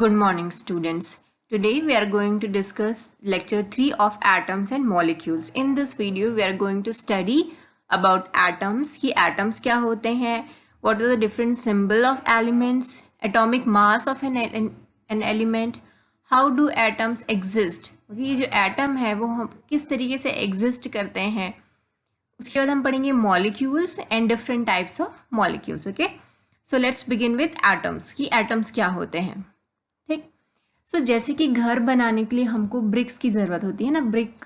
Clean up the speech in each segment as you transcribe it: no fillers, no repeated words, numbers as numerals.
Good morning, students. Today we are going to discuss lecture 3 of atoms and molecules. In this video, we are going to study about atoms. कि atoms क्या होते हैं, what are the different symbol of elements, atomic mass of an element, how do atoms exist. ये जो atom है वो हम किस तरीके से exist करते हैं. उसके बाद हम पढ़ेंगे molecules and different types of molecules. Okay, so let's begin with atoms. कि atoms क्या होते हैं. ठीक. सो जैसे कि घर बनाने के लिए हमको ब्रिक्स की ज़रूरत होती है ना, ब्रिक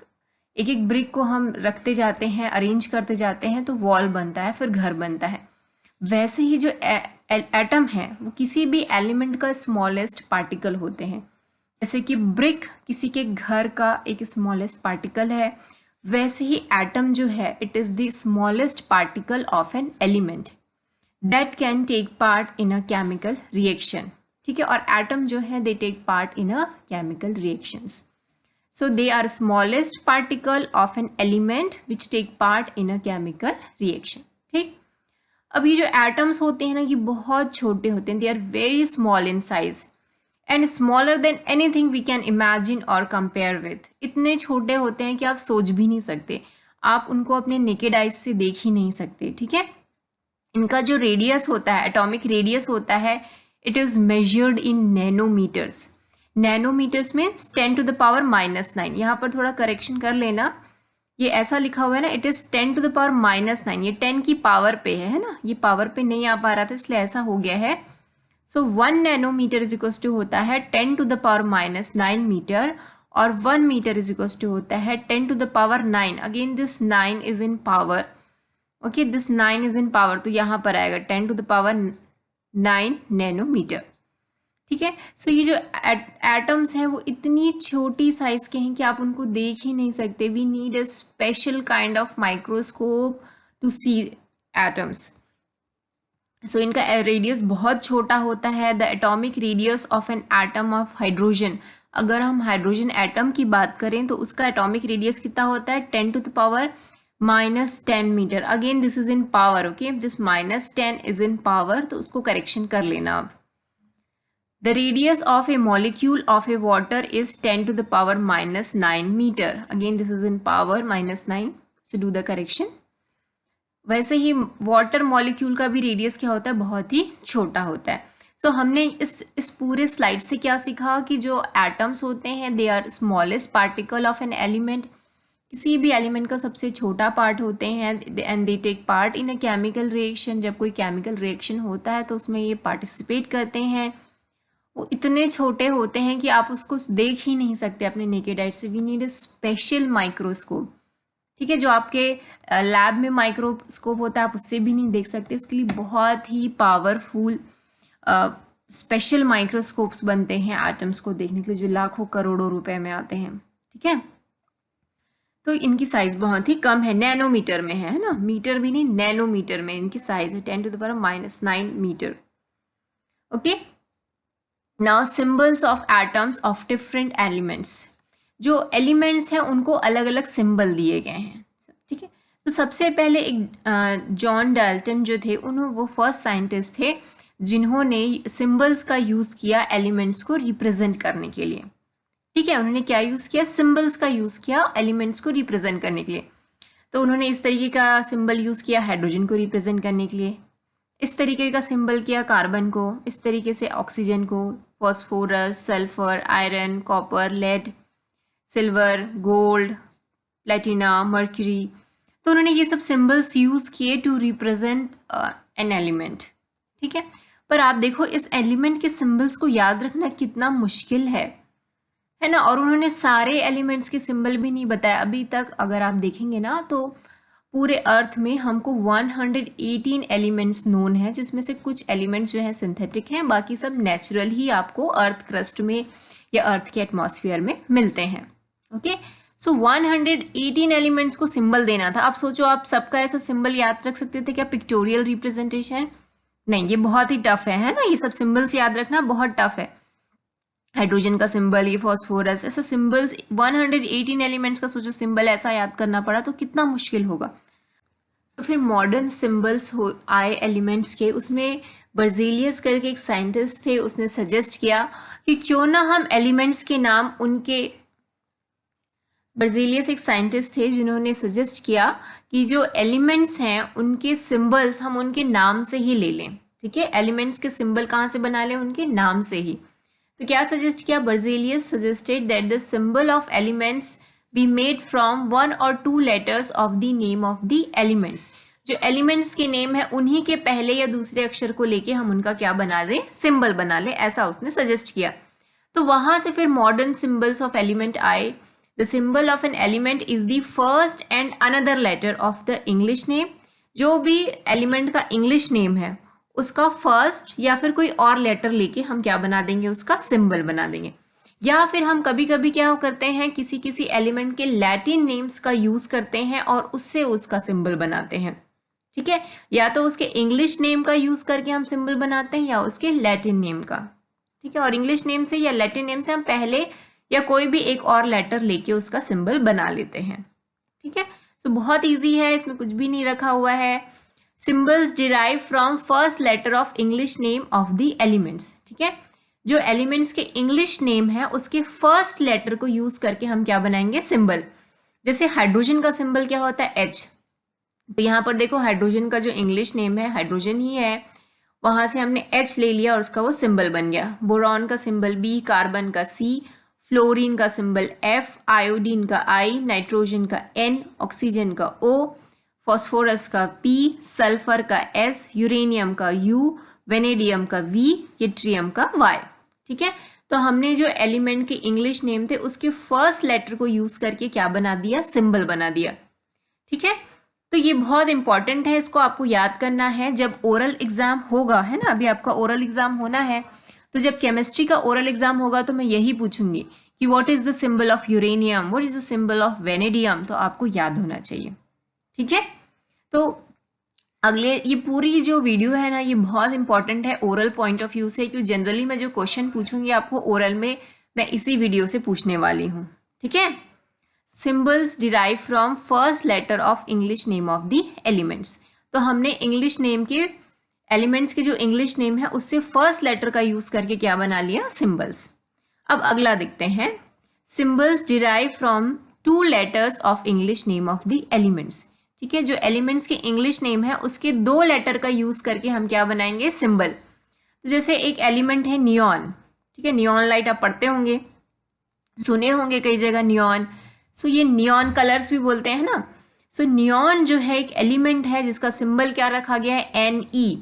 एक एक ब्रिक को हम रखते जाते हैं, अरेंज करते जाते हैं तो वॉल बनता है, फिर घर बनता है. वैसे ही जो एटम है वो किसी भी एलिमेंट का स्मॉलेस्ट पार्टिकल होते हैं. जैसे कि ब्रिक किसी के घर का एक स्मॉलेस्ट पार्टिकल है, वैसे ही एटम जो है it is the smallest particle of an element that can take part in a chemical reaction. ठीक है, और एटम जो है they take part in a chemical reactions. So they are smallest particle of an element which take part in a chemical reaction. ठीक. अब ये जो atoms होते हैं ना ये बहुत छोटे होते हैं, they are very small in size and smaller than anything we can imagine और कंपेयर विथ. इतने छोटे होते हैं कि आप सोच भी नहीं सकते, आप उनको अपने नेकेड आइज से देख ही नहीं सकते. ठीक है. इनका जो रेडियस होता है, एटॉमिक रेडियस होता है, it is measured in nanometers. nanometers means 10 to the power -9. यहाँ पर थोड़ा करेक्शन कर लेना, ये ऐसा लिखा हुआ है ना, it is 10 to the power -9. ये 10 की पावर पे है ना, ये पावर पे नहीं आ पा रहा था इसलिए ऐसा हो गया है. सो 1 नैनोमीटर इज इक्वल्स टू होता है 10 to the power -9 मीटर, और 1 मीटर इज इक्वल्स टू होता है 10 to the power 9. Again this 9 is in power. Okay, this 9 is in power, तो यहाँ पर आएगा 10 to the power 9 नैनोमीटर. ठीक है. सो ये जो एटम्स हैं वो इतनी छोटी साइज के हैं कि आप उनको देख ही नहीं सकते. We need a special kind of microscope to see atoms. So इनका रेडियस बहुत छोटा होता है. The atomic radius of an atom of hydrogen, अगर हम हाइड्रोजन एटम की बात करें तो उसका एटॉमिक रेडियस कितना होता है 10 to the power -10 metre. Again this is in power. Okay, this -10 is in power, तो उसको करेक्शन कर लेना. अब the radius of a molecule of a water is 10 to the power -9 metre. Again this is in power -9, so do the correction. वैसे ही water molecule का भी radius क्या होता है, बहुत ही छोटा होता है. सो हमने इस पूरे स्लाइड से क्या सीखा कि जो एटम्स होते हैं they are smallest particle of an element. किसी भी एलिमेंट का सबसे छोटा पार्ट होते हैं and they take part in a chemical reaction. जब कोई केमिकल रिएक्शन होता है तो उसमें ये पार्टिसिपेट करते हैं. वो इतने छोटे होते हैं कि आप उसको देख ही नहीं सकते अपने नेकेड आइज से. We need a special microscope. ठीक है, जो आपके लैब में माइक्रोस्कोप होता है आप उससे भी नहीं देख सकते. इसके लिए बहुत ही पावरफुल स्पेशल माइक्रोस्कोप्स बनते हैं एटम्स को देखने के लिए, जो लाखों करोड़ों रुपए में आते हैं. ठीक है, तो इनकी साइज बहुत ही कम है, नैनोमीटर में है ना, मीटर भी नहीं नैनोमीटर में इनकी साइज है 10 to the power -9 metre. Okay, now symbols of atoms of different elements. जो एलिमेंट्स हैं उनको अलग अलग सिंबल दिए गए हैं. ठीक है, तो सबसे पहले एक जॉन डाल्टन जो थे वो फर्स्ट साइंटिस्ट थे जिन्होंने सिंबल्स का यूज़ किया एलिमेंट्स को रिप्रेजेंट करने के लिए. ठीक है, उन्होंने क्या यूज़ किया, सिंबल्स का यूज़ किया एलिमेंट्स को रिप्रेजेंट करने के लिए. तो उन्होंने इस तरीके का सिंबल यूज़ किया हाइड्रोजन को रिप्रेजेंट करने के लिए, इस तरीके का सिंबल किया कार्बन को, इस तरीके से ऑक्सीजन को, phosphorus, sulphur, iron, copper, lead, silver, gold, platina, mercury. तो उन्होंने ये सब सिंबल्स यूज़ किए टू रिप्रेजेंट एन एलिमेंट. ठीक है, पर आप देखो इस एलिमेंट के सिंबल्स को याद रखना कितना मुश्किल है ना. और उन्होंने सारे एलिमेंट्स के सिंबल भी नहीं बताया अभी तक. अगर आप देखेंगे ना तो पूरे अर्थ में हमको 118 एलिमेंट्स नोन है, जिसमें से कुछ एलिमेंट्स जो हैं सिंथेटिक हैं, बाकी सब नेचुरल ही आपको अर्थ क्रस्ट में या अर्थ के एटमॉस्फेयर में मिलते हैं. ओके, सो 118 एलिमेंट्स को सिंबल देना था. आप सोचो आप सबका ऐसा सिंबल याद रख सकते थे क्या, पिक्टोरियल रिप्रेजेंटेशन? नहीं, ये बहुत ही टफ है ना, ये सब सिंबल्स याद रखना बहुत टफ है. हाइड्रोजन का सिंबल, ये फॉस्फोरस, ऐसा सिंबल्स 118 एलिमेंट्स का सोचो सिंबल ऐसा याद करना पड़ा तो कितना मुश्किल होगा. तो फिर मॉडर्न सिंबल्स आए एलिमेंट्स के, उसमें बर्जेलियस करके एक साइंटिस्ट थे, उसने सजेस्ट किया कि क्यों ना हम एलिमेंट्स के नाम उनके, बर्जेलियस एक साइंटिस्ट थे जिन्होंने सजेस्ट किया कि जो एलिमेंट्स हैं उनके सिंबल्स हम उनके नाम से ही ले लें। ठीक है, एलिमेंट्स के सिंबल कहाँ से बना लें? उनके नाम से ही। तो क्या सजेस्ट किया? Berzelius suggested that the symbol of elements be made from 1 or 2 letters of the name of the elements. जो एलिमेंट्स के नेम है उन्हीं के पहले या दूसरे अक्षर को लेके हम उनका क्या बना दें? सिंबल बना लें, ऐसा उसने सजेस्ट किया। तो वहां से फिर मॉडर्न सिंबल्स ऑफ एलिमेंट आए। The symbol of an element is the first and another letter of the English name. जो भी एलिमेंट का इंग्लिश नेम है उसका फर्स्ट या फिर कोई और लेटर लेके हम क्या बना देंगे? उसका सिंबल बना देंगे। या फिर हम कभी कभी क्या करते हैं, किसी किसी एलिमेंट के लैटिन नेम्स का यूज करते हैं और उससे उसका सिंबल बनाते हैं। ठीक है, या तो उसके इंग्लिश नेम का यूज करके हम सिंबल बनाते हैं या उसके लैटिन नेम का। ठीक है, और इंग्लिश नेम से या लैटिन नेम से हम पहले या कोई भी एक और लेटर लेके उसका सिंबल बना लेते हैं। ठीक है, तो बहुत इजी है, इसमें कुछ भी नहीं रखा हुआ है। Symbols derive from first letter of English name of the elements. ठीक है, जो एलिमेंट्स के इंग्लिश नेम है उसके फर्स्ट लेटर को यूज करके हम क्या बनाएंगे? सिंबल। जैसे हाइड्रोजन का सिंबल क्या होता है? H। तो यहाँ पर देखो हाइड्रोजन का जो इंग्लिश नेम है हाइड्रोजन ही है, वहां से हमने H ले लिया और उसका वो सिंबल बन गया। बोरॉन का सिंबल B, कार्बन का C, फ्लोरीन का सिंबल F, आयोडीन का I, नाइट्रोजन का N, ऑक्सीजन का O, फॉस्फोरस का P, सल्फर का S, यूरेनियम का U, वेनेडियम का V, यट्रियम का Y। ठीक है, तो हमने जो एलिमेंट के इंग्लिश नेम थे उसके फर्स्ट लेटर को यूज करके क्या बना दिया? सिंबल बना दिया। ठीक है, तो ये बहुत इंपॉर्टेंट है, इसको आपको याद करना है जब ओरल एग्जाम होगा, है ना। अभी आपका ओरल एग्जाम होना है, तो जब केमिस्ट्री का ओरल एग्जाम होगा तो मैं यही पूछूंगी कि what is the symbol of uranium, what is the symbol of vanadium, तो आपको याद होना चाहिए। ठीक है, तो अगले ये पूरी जो वीडियो है ना ये बहुत इंपॉर्टेंट है ओरल पॉइंट ऑफ व्यू से, क्योंकि जनरली मैं जो क्वेश्चन पूछूंगी आपको ओरल में मैं इसी वीडियो से पूछने वाली हूँ। ठीक है, symbols derive from first letter of English name of the elements. तो हमने इंग्लिश नेम के एलिमेंट्स के जो इंग्लिश नेम है उससे फर्स्ट लेटर का यूज करके क्या बना लिया? सिंबल्स। अब अगला देखते हैं, symbols derive from 2 letters of English name of the elements. ठीक है, जो एलिमेंट्स के इंग्लिश नेम है उसके 2 लेटर का यूज करके हम क्या बनाएंगे? सिंबल। तो जैसे एक एलिमेंट है नियॉन। ठीक है, नियॉन लाइट आप पढ़ते होंगे, सुने होंगे कई जगह नियॉन। सो ये नियॉन कलर्स भी बोलते हैं ना। सो नियॉन जो है एक एलिमेंट है जिसका सिंबल क्या रखा गया है? Ne,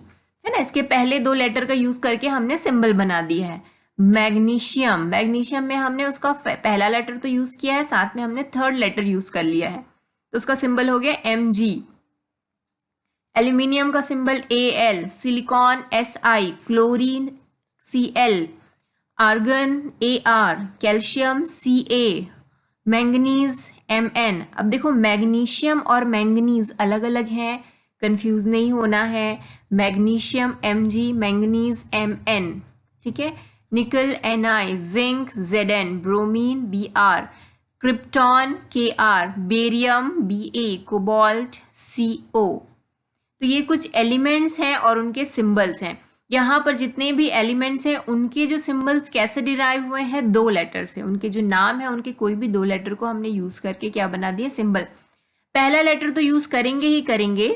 है ना। इसके पहले 2 लेटर का यूज करके हमने सिंबल बना दिया है। मैग्नीशियम, मैग्नीशियम में हमने उसका पहला लेटर तो यूज किया है, साथ में हमने 3rd लेटर यूज कर लिया है, तो उसका सिंबल हो गया Mg। एल्यूमिनियम का symbol Al, silicon Si, chlorine Cl, argon Ar, calcium Ca, manganese Mn। अब देखो मैग्नीशियम और मैंगनीज अलग अलग हैं, कंफ्यूज नहीं होना है। Magnesium Mg, manganese Mn। ठीक है, निकल Ni, zinc Zn, bromine Br, krypton Kr, barium Ba, cobalt Co। तो ये कुछ एलिमेंट्स हैं और उनके सिंबल्स हैं। यहाँ पर जितने भी एलिमेंट्स हैं उनके जो सिंबल्स कैसे डिराइव हुए हैं? 2 लेटर से। उनके जो नाम है उनके कोई भी 2 लेटर को हमने यूज करके क्या बना दिया? सिंबल। पहला लेटर तो यूज करेंगे ही करेंगे,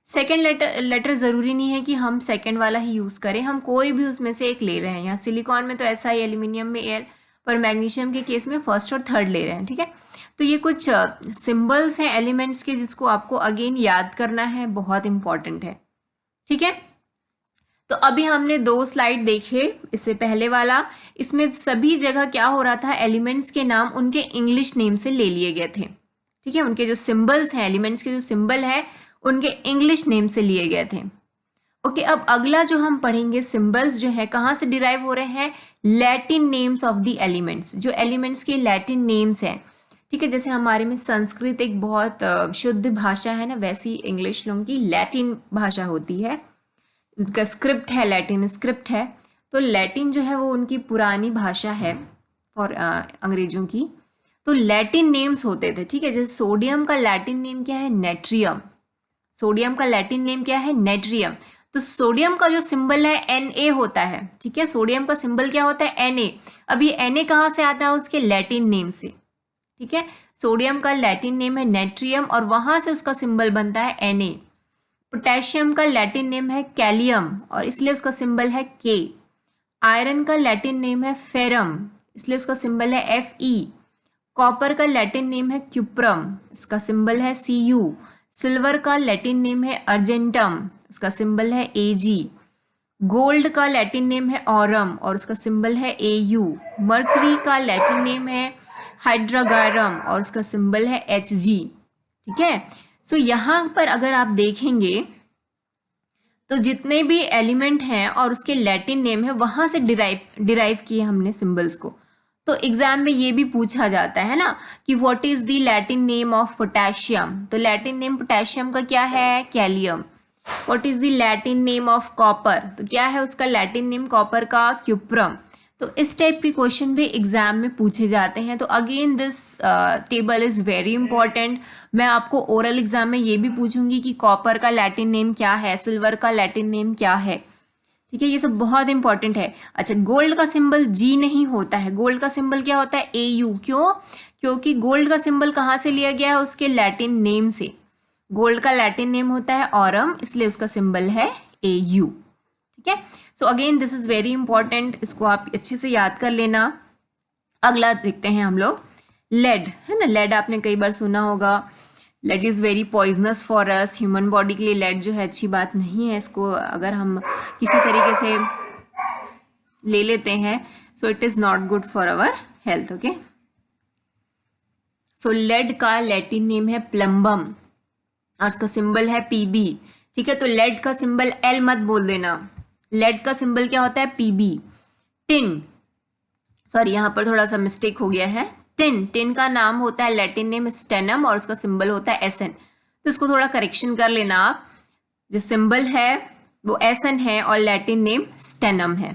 सेकेंड लेटर जरूरी नहीं है कि हम सेकेंड वाला ही यूज करें, हम कोई भी उसमें से एक ले रहे हैं। यहाँ सिलिकॉन में तो ऐसा ही, एल्यूमिनियम में Al, पर मैग्नीशियम के केस में 1st और 3rd ले रहे हैं। ठीक है, तो ये कुछ सिंबल्स हैं एलिमेंट्स के जिसको आपको अगेन याद करना है, बहुत इंपॉर्टेंट है। ठीक है, तो अभी हमने 2 स्लाइड देखे, इससे पहले वाला, इसमें सभी जगह क्या हो रहा था? एलिमेंट्स के नाम उनके इंग्लिश नेम से ले लिए गए थे। ठीक है, उनके जो सिंबल्स हैं, एलिमेंट्स के जो सिंबल है उनके इंग्लिश नेम से लिए गए थे। ओके, अब अगला जो हम पढ़ेंगे सिंबल्स जो है कहाँ से डिराइव हो रहे हैं? Latin names of the elements, जो एलिमेंट्स के लैटिन नेम्स हैं। ठीक है, जैसे हमारे में संस्कृत एक बहुत शुद्ध भाषा है ना, वैसी इंग्लिश लोगों की लैटिन भाषा होती है, उनका स्क्रिप्ट है, लैटिन स्क्रिप्ट है। तो लैटिन जो है वो उनकी पुरानी भाषा है फॉर अंग्रेजों की। तो लैटिन नेम्स होते थे। ठीक है, जैसे सोडियम का लैटिन नेम क्या है? नेट्रियम। सोडियम का लैटिन नेम क्या है? नेट्रियम। तो सोडियम का जो सिंबल है Na होता है, ठीक है, सोडियम का सिंबल क्या होता है Na। अब ये Na कहाँ से आता है, उसके लैटिन नेम से, ठीक है, सोडियम का लैटिन नेम है नेट्रियम और वहां से उसका सिंबल बनता है Na। पोटेशियम का लैटिन नेम है कैलियम और इसलिए उसका सिंबल है K। आयरन का लैटिन नेम है फेरम, इसलिए उसका सिंबल है Fe। कॉपर का लैटिन नेम है क्यूप्रम, इसका सिंबल है Cu। सिल्वर का लैटिन नेम है अर्जेंटम, उसका सिंबल है Ag। गोल्ड का लैटिन नेम है ऑरम और उसका सिंबल है Au। मर्करी का लैटिन नेम है हाइड्रागायरम और उसका सिंबल है Hg, ठीक है। सो यहाँ पर अगर आप देखेंगे तो जितने भी एलिमेंट हैं और उसके लैटिन नेम है वहां से डिराइव किए हमने सिंबल्स को। तो एग्जाम में ये भी पूछा जाता है ना कि what is the Latin name of potassium, तो लैटिन नेम पोटेशियम का क्या है, kalium. What is the Latin name of copper, तो क्या है उसका लैटिन नेम कॉपर का, क्यूप्रम। तो इस टाइप के क्वेश्चन भी एग्जाम में पूछे जाते हैं। तो again this table is very important. मैं आपको ओरल एग्जाम में ये भी पूछूंगी कि कॉपर का लैटिन नेम क्या है, सिल्वर का लैटिन नेम क्या है, ठीक है, ये सब बहुत इंपॉर्टेंट है। अच्छा, गोल्ड का सिंबल G नहीं होता है, गोल्ड का सिंबल क्या होता है, Au। क्यों, क्योंकि गोल्ड का सिंबल कहाँ से लिया गया है, उसके लैटिन नेम से। गोल्ड का लैटिन नेम होता है ऑरम, इसलिए उसका सिंबल है Au, ठीक है। So again this is very important, इसको आप अच्छे से याद कर लेना। अगला देखते हैं हम लोग, लेड, है ना, लेड आपने कई बार सुना होगा। Lead is very poisonous for us, human body के लिए लेड जो है अच्छी बात नहीं है। इसको अगर हम किसी तरीके से ले लेते हैं so it is not good for our health, okay. So lead का लैटिन नेम है प्लम्बम और इसका सिंबल है Pb, ठीक है। तो लेड का सिंबल L मत बोल देना, लेड का सिंबल क्या होता है, Pb। टिन, सॉरी यहाँ पर थोड़ा सा मिस्टेक हो गया है, टिन का नाम होता है लैटिन नेम स्टेनम और उसका सिंबल होता है Sn। तो इसको थोड़ा करेक्शन कर लेना आप, जो सिंबल है वो Sn है और लैटिन नेम स्टेनम है,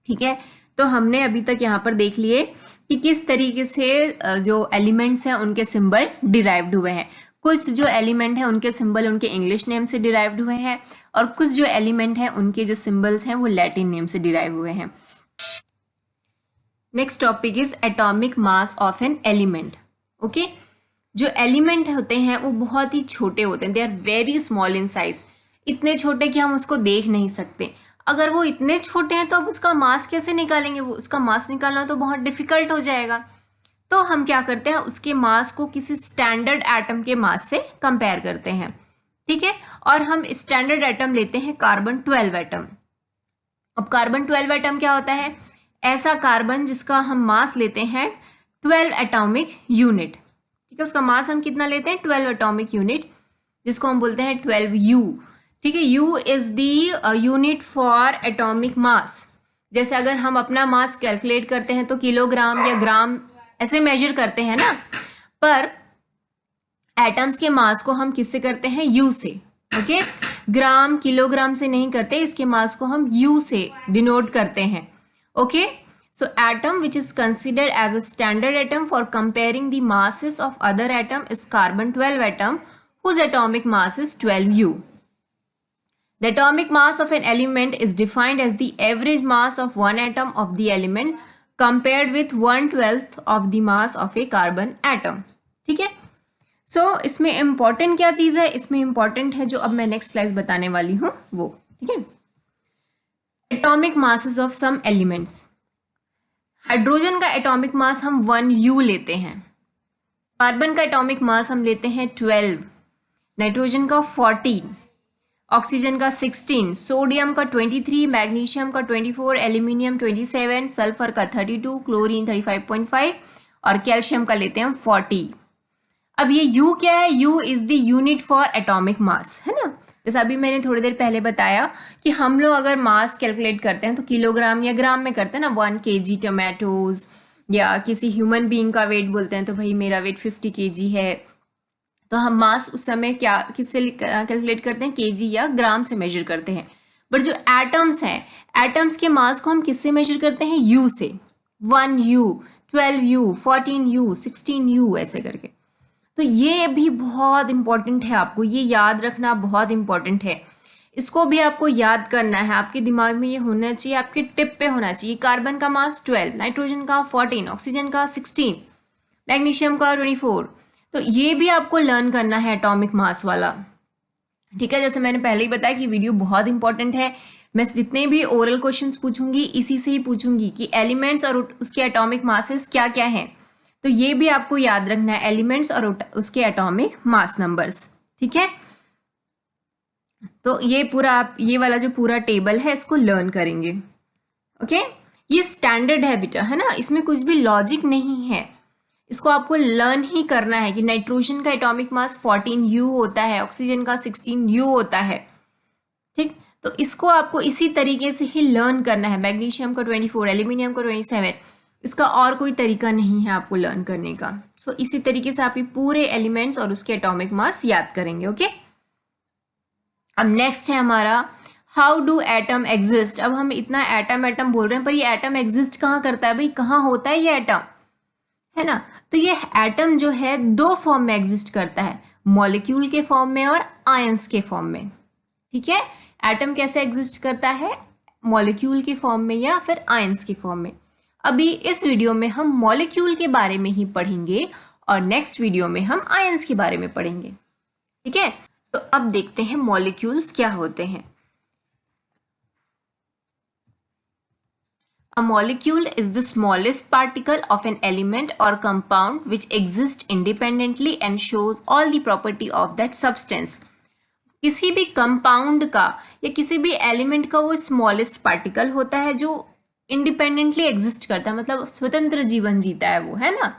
ठीक है। तो हमने अभी तक यहाँ पर देख लिए कि किस तरीके से जो एलिमेंट्स हैं उनके सिंबल डिराइव्ड हुए हैं। कुछ जो एलिमेंट हैं उनके सिंबल उनके इंग्लिश नेम से डिराइव्ड हुए हैं और कुछ जो एलिमेंट हैं उनके जो सिंबल्स हैं वो लैटिन नेम से डिराइव हुए हैं। Next topic is atomic mass of an element, okay. जो एलिमेंट होते हैं वो बहुत ही छोटे होते हैं, they are very small in size, इतने छोटे कि हम उसको देख नहीं सकते। अगर वो इतने छोटे हैं तो अब उसका मास कैसे निकालेंगे, वो उसका मास निकालना तो बहुत डिफिकल्ट हो जाएगा। तो हम क्या करते हैं, उसके मास को किसी स्टैंडर्ड एटम के मास से कंपेयर करते हैं, ठीक है। और हम स्टैंडर्ड एटम लेते हैं कार्बन 12 एटम। अब कार्बन 12 एटम क्या होता है, ऐसा कार्बन जिसका हम मास लेते हैं 12 एटॉमिक यूनिट, ठीक है। उसका मास हम कितना लेते हैं, 12 एटॉमिक यूनिट, जिसको हम बोलते हैं 12U, ठीक है। U is the unit for atomic mass. जैसे अगर हम अपना मास कैलकुलेट करते हैं तो किलोग्राम या ग्राम ऐसे मेजर करते हैं ना, पर एटम्स के मास को हम किससे करते हैं, U से, ओके। ग्राम किलोग्राम से नहीं करते, इसके मास को हम U से डिनोट करते हैं, okay. So atom which is considered as a standard atom for comparing the masses of other atom is carbon 12 atom whose atomic mass is 12U. The atomic mass of an element is defined as the average mass of one atom of the element compared with 1/12 of the mass of a carbon atom, ठीक है। So इसमें important क्या चीज़ है, इसमें important है जो अब मैं next slide बताने वाली हूँ वो, ठीक है। Atomic masses of some elements, hydrogen का एटॉमिक मास हम 1U लेते हैं, कार्बन का एटॉमिक मास हम लेते हैं 12, नाइट्रोजन का 14, ऑक्सीजन का 16, सोडियम का 23, मैग्नीशियम का 24, एल्यूमिनियम 27, सल्फर का 32, क्लोरीन 35.5 और कैल्शियम का लेते हैं 40। अब ये U क्या है, U is the unit for atomic mass, है ना। जैसे अभी मैंने थोड़ी देर पहले बताया कि हम लोग अगर मास कैलकुलेट करते हैं तो किलोग्राम या ग्राम में करते हैं ना, 1 kg टमाटोज, या किसी ह्यूमन बीइंग का वेट बोलते हैं तो भाई मेरा वेट 50 kg है, तो हम मास उस समय क्या किससे कैलकुलेट करते हैं, kg या ग्राम से मेजर करते हैं। बट जो एटम्स हैं, एटम्स के मास को हम किससे मेजर करते हैं, U से, 1U, 12U, 14U, 16U ऐसे करके। तो ये भी बहुत इंपॉर्टेंट है, आपको ये याद रखना बहुत इंपॉर्टेंट है। इसको भी आपको याद करना है, आपके दिमाग में ये होना चाहिए, आपके टिप पे होना चाहिए। कार्बन का मास 12, नाइट्रोजन का 14, ऑक्सीजन का 16, मैग्नीशियम का 24। तो ये भी आपको लर्न करना है एटॉमिक मास वाला, ठीक है। जैसे मैंने पहले ही बताया कि वीडियो बहुत इंपॉर्टेंट है, मैं जितने भी ओरल क्वेश्चंस पूछूंगी इसी से ही पूछूंगी कि एलिमेंट्स और उसके एटॉमिक मासेस क्या क्या हैं। तो ये भी आपको याद रखना है, एलिमेंट्स और उसके एटॉमिक मास नंबर्स, ठीक है। तो ये पूरा आप ये वाला जो पूरा टेबल है इसको लर्न करेंगे, ओके। ये स्टैंडर्ड है बेटा, है ना, इसमें कुछ भी लॉजिक नहीं है, इसको आपको लर्न ही करना है कि नाइट्रोजन का एटॉमिक मास 14U होता है, ऑक्सीजन का 16U होता है, ठीक। तो इसको आपको इसी तरीके से ही लर्न करना है। मैग्नीशियम का 24, एल्यूमिनियम का 27, इसका और कोई तरीका नहीं है आपको लर्न करने का। सो इसी तरीके से आप ये पूरे एलिमेंट्स और उसके एटॉमिक मास याद करेंगे, ओके। अब नेक्स्ट है हमारा हाउ डू एटम एग्जिस्ट। अब हम इतना एटम एटम बोल रहे हैं, पर ये एटम एग्जिस्ट कहाँ करता है भाई, कहाँ होता है ये एटम, है ना। तो ये एटम जो है दो फॉर्म में एग्जिस्ट करता है, मॉलिक्यूल के फॉर्म में और आयंस के फॉर्म में, ठीक है। एटम कैसे एग्जिस्ट करता है, मॉलिक्यूल के फॉर्म में या फिर आयंस के फॉर्म में। अभी इस वीडियो में हम मॉलिक्यूल के बारे में ही पढ़ेंगे और नेक्स्ट वीडियो में हम आयंस के बारे में पढ़ेंगे, ठीक है। तो अब देखते हैं मॉलिक्यूल्स क्या होते हैं। A molecule is the smallest particle of an element or compound which exists independently and shows all the property of that substance. किसी भी कंपाउंड का या किसी भी एलिमेंट का वो स्मॉलेस्ट पार्टिकल होता है जो इंडिपेंडेंटली एग्जिस्ट करता है, मतलब स्वतंत्र जीवन जीता है वो, है ना।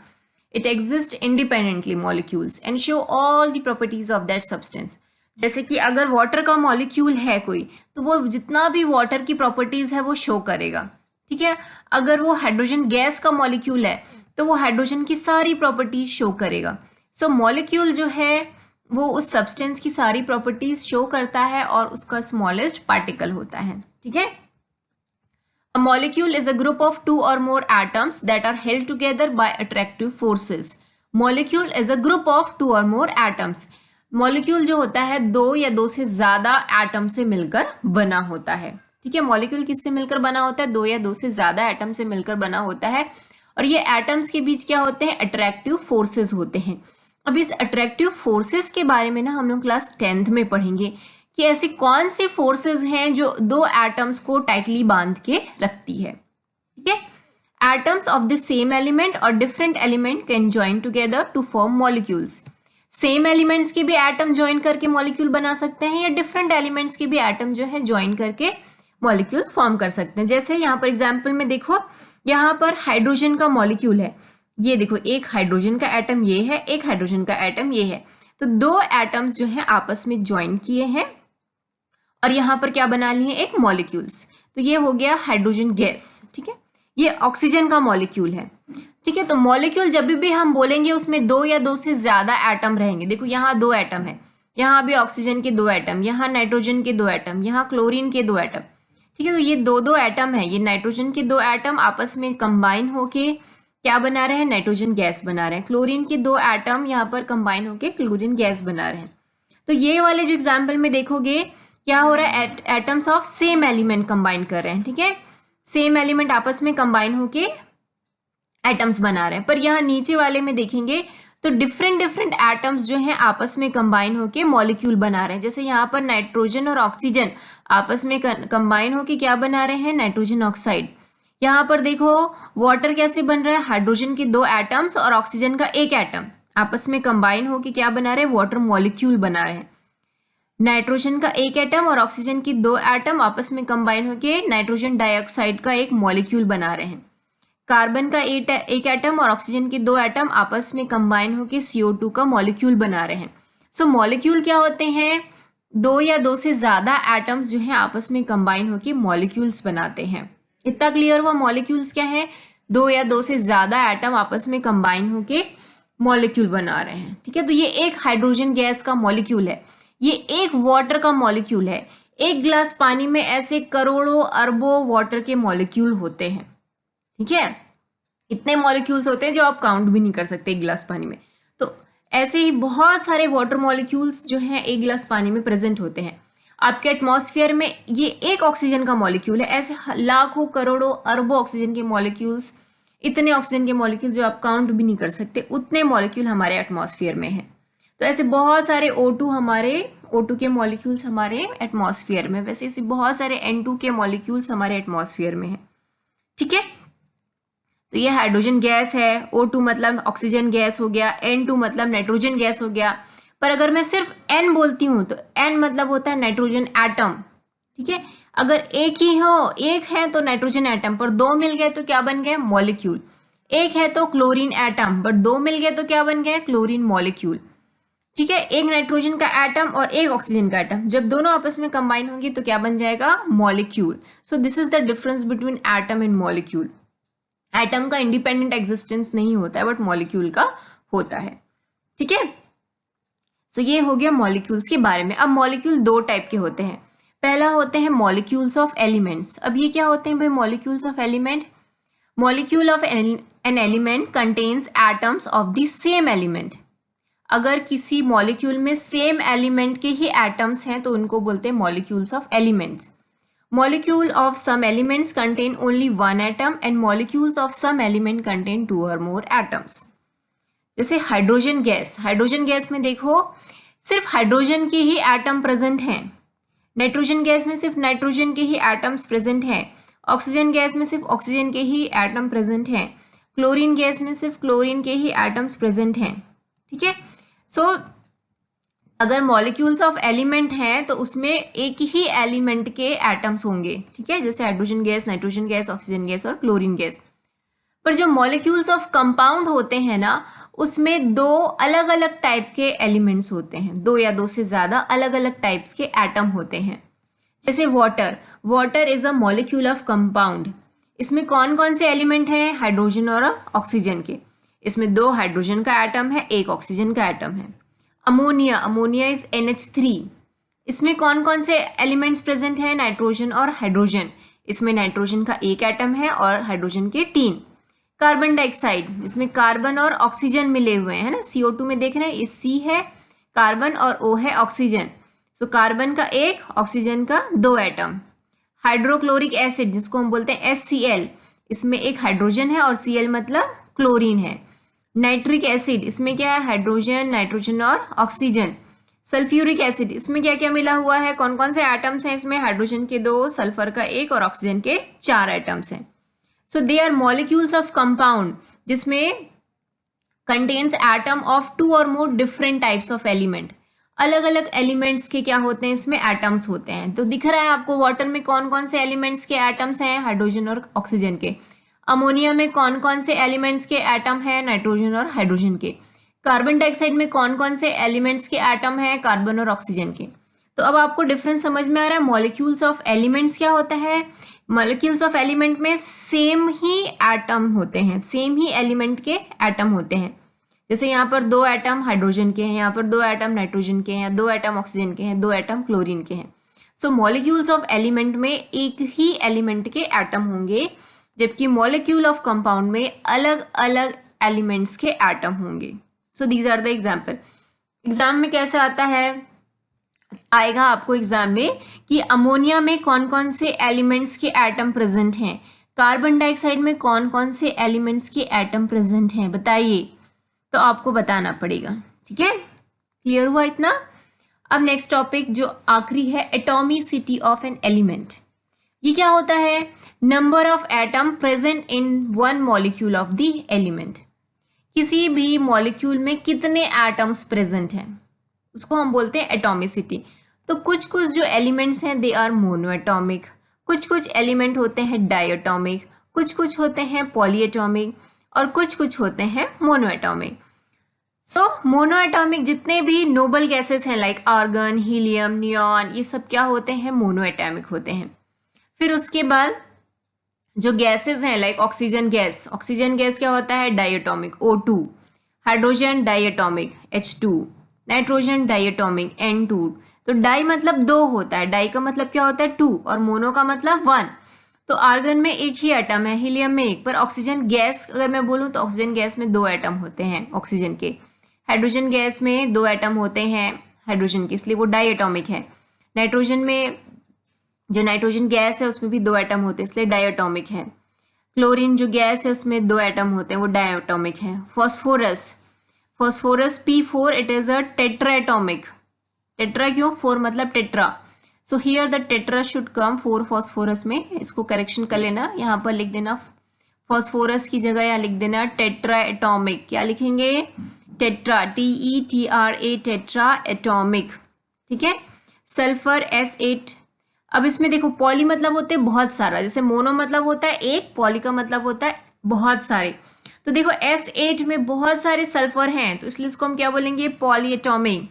It exist independently molecules and show all the properties of that substance. जैसे कि अगर वाटर का मॉलिक्यूल है कोई, तो वो जितना भी वाटर की प्रॉपर्टीज है वो शो करेगा, ठीक है। अगर वो हाइड्रोजन गैस का मॉलिक्यूल है तो वो हाइड्रोजन की सारी प्रॉपर्टीज शो करेगा। सो मॉलिक्यूल जो है वो उस सब्सटेंस की सारी प्रॉपर्टीज शो करता है और उसका स्मॉलेस्ट पार्टिकल होता है, ठीक है। A molecule is a group of two or more atoms that are held together by attractive forces. Molecule is a group of two or more atoms. Molecule जो होता है दो या दो से ज्यादा एटम से मिलकर बना होता है, ठीक है। मॉलिक्यूल किससे मिलकर बना होता है, दो या दो से ज्यादा एटम से मिलकर बना होता है। और ये एटम्स के बीच क्या होते हैं, अट्रैक्टिव फोर्सेस होते हैं। अब इस अट्रैक्टिव फोर्सेस के बारे में ना हम लोग क्लास 10th में पढ़ेंगे कि ऐसी कौन सी फोर्सेस हैं जो दो एटम्स को टाइटली बांध के रखती है, ठीक है। Atoms of the same element और different element can join together to form molecules. Same elements के भी एटम ज्वाइन करके मॉलिक्यूल बना सकते हैं या डिफरेंट एलिमेंट्स के भी एटम जो है ज्वाइन करके मॉलिक्यूल फॉर्म कर सकते हैं। जैसे यहाँ पर एग्जाम्पल में देखो, यहाँ पर हाइड्रोजन का मॉलिक्यूल है, ये देखो एक हाइड्रोजन का एटम ये है, एक हाइड्रोजन का एटम ये है। तो दो एटम्स जो है आपस में ज्वाइन किए हैं और यहाँ पर क्या बना लिए, एक मॉलिक्यूल्स। तो ये हो गया हाइड्रोजन गैस, ठीक है। ये ऑक्सीजन का मॉलिक्यूल है, ठीक है। तो मॉलिक्यूल जब भी हम बोलेंगे उसमें दो या दो से ज्यादा एटम रहेंगे। देखो यहाँ दो एटम है, यहाँ भी ऑक्सीजन के दो एटम, यहाँ नाइट्रोजन के दो एटम, यहाँ क्लोरीन के दो एटम, ठीक है। तो ये दो दो एटम है, ये नाइट्रोजन के दो एटम आपस में कंबाइन होके क्या बना रहे हैं, नाइट्रोजन गैस बना रहे हैं। क्लोरीन के दो एटम यहाँ पर कंबाइन होके क्लोरीन गैस बना रहे हैं। तो ये वाले जो एग्जाम्पल में देखोगे क्या हो रहा है, atoms of same element combine कर रहे हैं, ठीक है। सेम एलिमेंट आपस में कंबाइन होके एटम्स बना रहे हैं। पर यहाँ नीचे वाले में देखेंगे तो डिफरेंट डिफरेंट एटम्स जो हैं आपस में कंबाइन होके मॉलिक्यूल बना रहे हैं। जैसे यहाँ पर नाइट्रोजन और ऑक्सीजन आपस में कंबाइन होके क्या बना रहे हैं, नाइट्रोजन ऑक्साइड। यहाँ पर देखो वाटर कैसे बन रहा है, हाइड्रोजन के दो एटम्स और ऑक्सीजन का एक एटम आपस में कंबाइन होके क्या बना रहे हैं, वाटर मॉलिक्यूल बना रहे हैं। नाइट्रोजन का एक एटम और ऑक्सीजन की दो एटम आपस में कंबाइन होके नाइट्रोजन डाइऑक्साइड का एक मॉलिक्यूल बना रहे हैं। कार्बन का एक एटम और ऑक्सीजन के दो एटम आपस में कंबाइन होकर CO2 का मॉलिक्यूल बना रहे हैं। सो मॉलिक्यूल क्या होते हैं, दो या दो से ज्यादा एटम्स जो हैं आपस में कंबाइन होकर मॉलिक्यूल्स बनाते हैं। इतना क्लियर हुआ, मॉलिक्यूल्स क्या है, दो या दो से ज्यादा एटम आपस में कंबाइन होकर मॉलिक्यूल बना रहे हैं, ठीक है। तो ये एक हाइड्रोजन गैस का मॉलिक्यूल है, ये एक वाटर का मॉलिक्यूल है। एक गिलास पानी में ऐसे करोड़ों अरबों वाटर के मॉलिक्यूल होते हैं, ठीक है। इतने मॉलिक्यूल्स होते हैं जो आप काउंट भी नहीं कर सकते एक गिलास पानी में। तो ऐसे ही बहुत सारे वाटर मॉलिक्यूल्स जो हैं एक गिलास पानी में प्रेजेंट होते हैं। आपके एटमॉस्फेयर में ये एक ऑक्सीजन का मॉलिक्यूल है, ऐसे लाखों करोड़ों अरबों ऑक्सीजन के मॉलिक्यूल्स, इतने ऑक्सीजन के मॉलिक्यूल जो आप काउंट भी नहीं कर सकते, उतने मॉलिक्यूल हमारे एटमॉस्फेयर में है। तो ऐसे बहुत सारे O2 के मॉलिक्यूल्स हमारे एटमॉस्फेयर में, वैसे ऐसे बहुत सारे N2 के मॉलिक्यूल्स हमारे एटमॉस्फेयर में है। ठीक है, तो ये हाइड्रोजन गैस है, O2 मतलब ऑक्सीजन गैस हो गया, N2 मतलब नाइट्रोजन गैस हो गया। पर अगर मैं सिर्फ N बोलती हूँ तो N मतलब होता है नाइट्रोजन एटम। ठीक है, अगर एक है तो नाइट्रोजन एटम, पर दो मिल गए तो क्या बन गए? मॉलिक्यूल। एक है तो क्लोरीन एटम, बट दो मिल गए तो क्या बन गए? Chlorine molecule. ठीक है, एक नाइट्रोजन का एटम और एक ऑक्सीजन का एटम जब दोनों आपस में कंबाइन होंगे तो क्या बन जाएगा? Molecule. So this is the difference between atom and molecule. Atom का इंडिपेंडेंट एग्जिस्टेंस नहीं होता है, बट मॉलिक्यूल का होता है। ठीक है, सो ये हो गया मॉलिक्यूल्स के बारे में। अब मॉलिक्यूल दो टाइप के होते हैं। पहला होते हैं मॉलिक्यूल्स ऑफ एलिमेंट्स। अब ये क्या होते हैं भाई molecules of element? Molecule of an element contains atoms of the same element. अगर किसी मॉलिक्यूल में सेम एलिमेंट के ही एटम्स हैं तो उनको बोलते हैं molecules of elements. Molecule of some elements contain only one atom and molecules of some element contain two or more atoms. जैसे हाइड्रोजन गैस में देखो सिर्फ हाइड्रोजन के ही एटम प्रेजेंट हैं। नाइट्रोजन गैस में सिर्फ नाइट्रोजन के ही एटम्स प्रेजेंट हैं। ऑक्सीजन गैस में सिर्फ ऑक्सीजन के ही एटम प्रेजेंट हैं। क्लोरीन गैस में सिर्फ क्लोरीन के ही एटम्स प्रेजेंट हैं। ठीक है, सो अगर मॉलिक्यूल्स ऑफ एलिमेंट हैं तो उसमें एक ही एलिमेंट के एटम्स होंगे। ठीक है, जैसे hydrogen gas, nitrogen gas, oxygen gas और क्लोरीन गैस। पर जो मॉलिक्यूल्स ऑफ कंपाउंड होते हैं ना, उसमें दो अलग अलग टाइप के एलिमेंट्स होते हैं, दो या दो से ज़्यादा अलग अलग टाइप्स के एटम होते हैं। जैसे water is a molecule of compound. इसमें कौन कौन से एलिमेंट हैं? हाइड्रोजन और ऑक्सीजन के। इसमें दो हाइड्रोजन का एटम है, एक ऑक्सीजन का एटम है। Ammonia is NH3। इसमें कौन कौन से एलिमेंट्स प्रेजेंट हैं? नाइट्रोजन और हाइड्रोजन। इसमें नाइट्रोजन का एक एटम है और हाइड्रोजन के 3। कार्बन डाइऑक्साइड, इसमें कार्बन और ऑक्सीजन मिले हुए हैं ना, CO2 में देख रहे हैं, इस C है कार्बन और O है ऑक्सीजन। सो कार्बन का एक, ऑक्सीजन का 2 एटम। हाइड्रोक्लोरिक एसिड जिसको हम बोलते हैं HCl, इसमें एक हाइड्रोजन है और Cl मतलब क्लोरीन है। नाइट्रिक एसिड, इसमें क्या है? हाइड्रोजन, नाइट्रोजन और ऑक्सीजन। सल्फ्यूरिक एसिड, इसमें क्या क्या मिला हुआ है? कौन कौन से एटम्स हैं इसमें? हाइड्रोजन के 2, सल्फर का 1 और ऑक्सीजन के 4 एटम्स हैं। So they are molecules of compound जिसमें contains atom of 2 or more different types of element. अलग अलग एलिमेंट्स के क्या होते हैं? इसमें एटम्स होते हैं। तो दिख रहा है आपको वाटर में कौन कौन से एलिमेंट्स के एटम्स हैं? हाइड्रोजन और ऑक्सीजन के। अमोनिया में कौन कौन से एलिमेंट्स के एटम हैं? नाइट्रोजन और हाइड्रोजन के। कार्बन डाइऑक्साइड में कौन कौन से एलिमेंट्स के एटम हैं? कार्बन और ऑक्सीजन के। तो अब आपको डिफरेंस समझ में आ रहा है। मॉलिक्यूल्स ऑफ एलिमेंट्स क्या होता है? मॉलिक्यूल्स ऑफ एलिमेंट में सेम ही एटम होते हैं, सेम ही एलिमेंट के एटम होते हैं। जैसे यहाँ पर 2 एटम हाइड्रोजन के हैं, यहाँ पर 2 एटम नाइट्रोजन के हैं, 2 एटम ऑक्सीजन के हैं, 2 एटम क्लोरीन के हैं। सो मॉलिक्यूल्स ऑफ एलिमेंट में एक ही एलिमेंट के एटम होंगे, जबकि मॉलिक्यूल ऑफ कंपाउंड में अलग अलग एलिमेंट्स के एटम होंगे। So these are the example. Exam में कैसा आता है? आएगा आपको एग्जाम में कि अमोनिया में कौन कौन से एलिमेंट्स के एटम प्रेजेंट हैं, कार्बन डाइऑक्साइड में कौन कौन से एलिमेंट्स के एटम प्रेजेंट हैं, बताइए। तो आपको बताना पड़ेगा। ठीक है, क्लियर हुआ इतना? अब नेक्स्ट टॉपिक जो आखिरी है, एटॉमिसिटी ऑफ एन एलिमेंट। ये क्या होता है? Number of atom present in one molecule of the element. किसी भी मॉलिक्यूल में कितने एटम्स प्रेजेंट हैं उसको हम बोलते हैं एटॉमिसिटी। तो कुछ कुछ जो एलिमेंट्स हैं दे आर मोनोएटॉमिक, कुछ कुछ एलिमेंट होते हैं डायएटॉमिक, कुछ कुछ होते हैं पॉलीएटॉमिक और कुछ कुछ होते हैं मोनोएटॉमिक। सो मोनोएटॉमिक जितने भी नोबल गैसेस हैं लाइक आर्गन, हीलियम, नियॉन, ये सब क्या होते हैं? मोनोएटॉमिक होते हैं। फिर उसके बाद जो गैसेस हैं लाइक ऑक्सीजन गैस क्या होता है? Diatomic O2, hydrogen diatomic H2, nitrogen diatomic N2। तो डाई मतलब 2 होता है, डाई का मतलब क्या होता है? 2 और मोनो का मतलब 1। तो आर्गन में एक ही एटम है, हीलियम में एक। पर ऑक्सीजन गैस अगर मैं बोलूँ तो ऑक्सीजन गैस में 2 एटम होते हैं ऑक्सीजन के। हाइड्रोजन गैस में 2 एटम होते हैं हाइड्रोजन के, इसलिए वो डायएटॉमिक है। नाइट्रोजन में जो नाइट्रोजन गैस है उसमें भी 2 एटम होते हैं, इसलिए डायटोमिक है। क्लोरीन जो गैस है उसमें 2 एटम होते हैं, वो डायटोमिक है। Phosphorus, phosphorus P4, it is a tetraatomic. Tetra क्यों? 4 मतलब tetra, so here the tetra should come 4 phosphorus में। इसको करेक्शन कर लेना, यहाँ पर लिख देना फॉस्फोरस की जगह यहाँ लिख देना टेट्रा एटॉमिक। क्या लिखेंगे? Tetra, TETRA, tetra atomic. ठीक है। सल्फर S8, अब इसमें देखो पॉली मतलब होते हैं बहुत सारा, जैसे मोनो मतलब होता है एक, पॉली का मतलब होता है बहुत सारे। तो देखो S8 में बहुत सारे सल्फर हैं, तो इसलिए इसको हम क्या बोलेंगे? Poly atomic.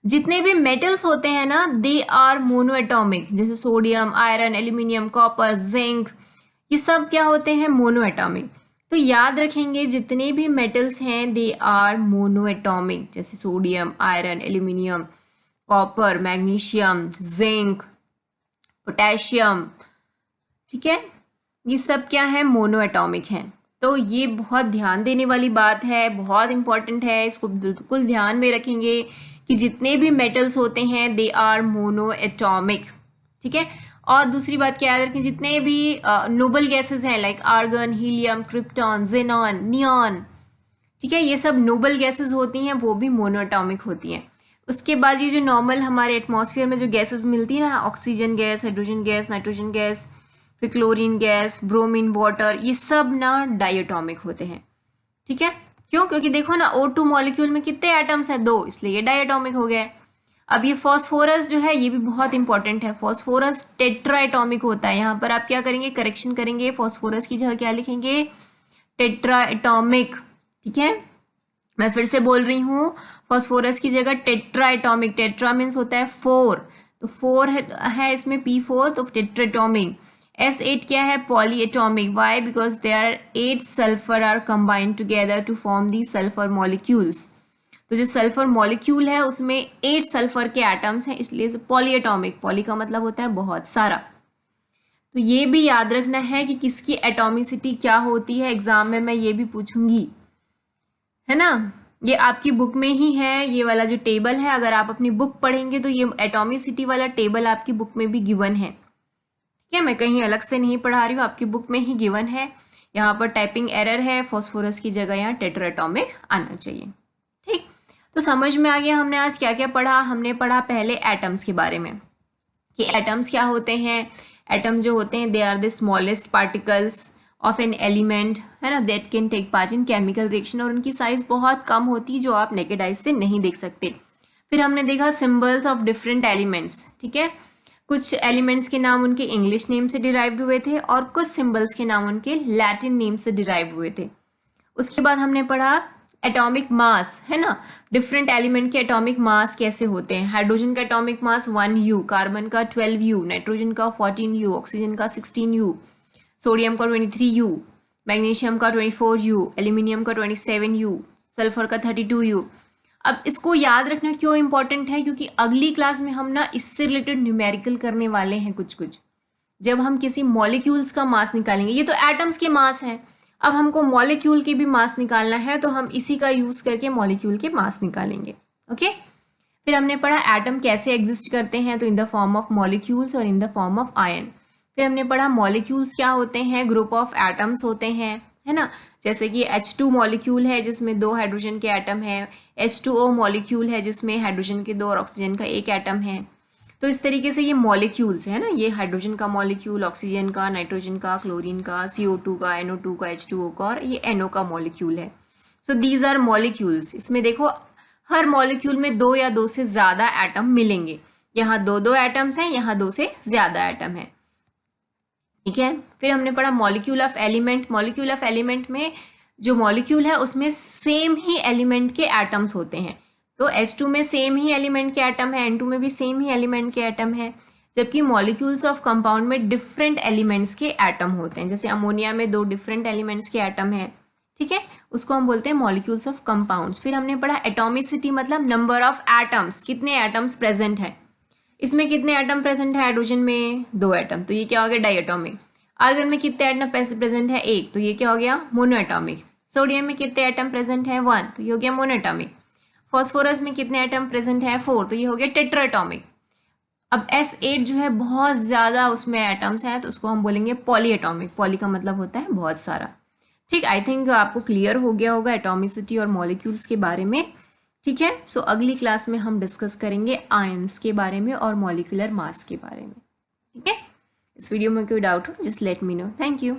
जितने भी मेटल्स होते हैं ना, दे आर मोनो एटॉमिक, जैसे sodium, iron, aluminium, copper, zinc, ये सब क्या होते हैं? Mono atomic. तो याद रखेंगे जितने भी मेटल्स हैं दे आर मोनो एटॉमिक, जैसे sodium, iron, aluminium, copper, magnesium, zinc, potassium. ठीक है, ये सब क्या है? मोनो एटॉमिक है। तो ये बहुत ध्यान देने वाली बात है, बहुत इंपॉर्टेंट है, इसको बिल्कुल ध्यान में रखेंगे कि जितने भी मेटल्स होते हैं दे आर मोनो एटॉमिक। ठीक है। और दूसरी बात क्या याद रखें, जितने भी नोबल गैसेस हैं like argon, helium, krypton, xenon, neon, ठीक है, ये सब नोबल गैसेस होती हैं, वो भी मोनो एटॉमिक होती हैं। उसके बाद ये जो नॉर्मल हमारे एटमॉस्फेयर में जो गैसेस मिलती है ना, oxygen gas, hydrogen gas, nitrogen gas, फिर क्लोरीन गैस, ब्रोमीन, वाटर, ये सब ना डायटोमिक होते हैं। ठीक है। क्यों? क्योंकि देखो ना O2 मॉलिक्यूल में कितने एटम्स हैं? 2, इसलिए ये डायटोमिक हो गया। अब ये फॉस्फोरस जो है ये भी बहुत इंपॉर्टेंट है, फॉस्फोरस टेट्राएटॉमिक होता है। यहाँ पर आप क्या करेंगे? करेक्शन करेंगे, फॉस्फोरस की जगह क्या लिखेंगे? टेट्राएटॉमिक। ठीक है, मैं फिर से बोल रही हूँ, फॉस्फोरस की जगह टेट्राएटॉमिक। टेट्रा मीन्स होता है 4, तो 4 है इसमें P4, तो टेट्राएटॉमिक। S8 क्या है? Polyatomic. Why? Because they are 8 sulphur are combined together to form the sulphur molecules. तो जो सल्फर मॉलिक्यूल है उसमें 8 सल्फर के एटम्स हैं, इसलिए पॉलीएटॉमिक। पॉली का मतलब होता है बहुत सारा। तो ये भी याद रखना है कि किसकी एटॉमिसिटी क्या होती है, एग्जाम में मैं ये भी पूछूंगी, है ना। ये आपकी बुक में ही है, ये वाला जो टेबल है, अगर आप अपनी बुक पढ़ेंगे तो ये एटॉमिसिटी वाला टेबल आपकी बुक में भी गिवन है। ठीक है, मैं कहीं अलग से नहीं पढ़ा रही हूँ, आपकी बुक में ही गिवन है। यहाँ पर टाइपिंग एरर है, फॉस्फोरस की जगह यहाँ टेट्राएटॉमिक आना चाहिए। ठीक, तो समझ में आ गया हमने आज क्या क्या पढ़ा। हमने पढ़ा पहले एटम्स के बारे में कि एटम्स क्या होते हैं। एटम्स जो होते हैं they are the smallest particles of an element, है ना, that can take part in chemical reaction, और उनकी साइज बहुत कम होती है जो आप नेकेड आइज से नहीं देख सकते। फिर हमने देखा सिंबल्स ऑफ डिफरेंट एलिमेंट्स। ठीक है, कुछ एलिमेंट्स के नाम उनके इंग्लिश नेम से डिराइव्ड हुए थे और कुछ सिंबल्स के नाम उनके लैटिन नेम से डिराइव हुए थे। उसके बाद हमने पढ़ा एटॉमिक मास, है ना, डिफरेंट एलिमेंट के एटॉमिक मास कैसे होते हैं। हाइड्रोजन का एटॉमिक मास 1U, कार्बन का 12U, नाइट्रोजन का 14U, ऑक्सीजन का 16U, सोडियम का 23U, मैग्नीशियम का 24U, एल्यूमिनियम का 27U, सल्फर का 32U। अब इसको याद रखना क्यों इंपॉर्टेंट है, क्योंकि अगली क्लास में हम ना इससे रिलेटेड न्यूमेरिकल करने वाले हैं कुछ कुछ। जब हम किसी मॉलिक्यूल्स का मास निकालेंगे, ये तो एटम्स के मास हैं, अब हमको मॉलिक्यूल के भी मास निकालना है, तो हम इसी का यूज करके मॉलिक्यूल के मास निकालेंगे। ओके, फिर हमने पढ़ा एटम कैसे एग्जिस्ट करते हैं, तो in the form of molecules और in the form of ion. फिर हमने पढ़ा मॉलिक्यूल्स क्या होते हैं, ग्रुप ऑफ एटम्स होते हैं, है ना, जैसे कि H2 मॉलिक्यूल है जिसमें 2 हाइड्रोजन के एटम है, H2O मॉलिक्यूल है जिसमें हाइड्रोजन के 2 और ऑक्सीजन का 1 एटम है। तो इस तरीके से ये मॉलिक्यूल्स है ना, ये हाइड्रोजन का मॉलिक्यूल, ऑक्सीजन का, नाइट्रोजन का, क्लोरीन का, CO2 का, NO2 का, H2O का, और ये NO का मॉलिक्यूल है। So these are molecules. इसमें देखो हर मॉलिक्यूल में 2 या 2 से ज़्यादा एटम मिलेंगे, यहाँ 2 एटम्स हैं, यहाँ 2 से ज़्यादा एटम है। ठीक है, फिर हमने पढ़ा molecule of element. Molecule of element में जो मॉलिक्यूल है उसमें सेम ही एलिमेंट के एटम्स होते हैं, तो H2 में सेम ही एलिमेंट के एटम है, N2 में भी सेम ही एलिमेंट के एटम है, जबकि मॉलिक्यूल्स ऑफ कंपाउंड में डिफरेंट एलिमेंट्स के एटम होते हैं। जैसे अमोनिया में 2 डिफरेंट एलिमेंट्स के एटम है, ठीक है, उसको हम बोलते हैं मॉलिक्यूल्स ऑफ कंपाउंड्स। फिर हमने पढ़ा एटॉमिसिटी, मतलब नंबर ऑफ एटम्स, कितने एटम्स प्रेजेंट है। इसमें कितने एटम प्रेजेंट है, हाइड्रोजन में 2 एटम, तो ये क्या हो गया, डायटोमिक। आर्गन में कितने एटम प्रेजेंट है, 1, तो ये क्या हो गया, मोनोएटॉमिक। सोडियम में कितने एटम प्रेजेंट है, 1, तो ये हो गया मोनोएटॉमिक। फॉस्फोरस में कितने एटम प्रेजेंट है, 4, तो ये हो गया टेट्राएटॉमिक। अब S8 जो है बहुत ज़्यादा उसमें एटम्स हैं, तो उसको हम बोलेंगे पॉली एटॉमिक। पॉली का मतलब होता है बहुत सारा। ठीक, आई थिंक आपको क्लियर हो गया होगा एटॉमिसिटी और मॉलिक्यूल्स के बारे में। ठीक है, सो अगली क्लास में हम डिस्कस करेंगे आयंस के बारे में और मॉलिक्यूलर मास के बारे में। ठीक है, इस वीडियो में कोई डाउट हो just let me know. Thank you.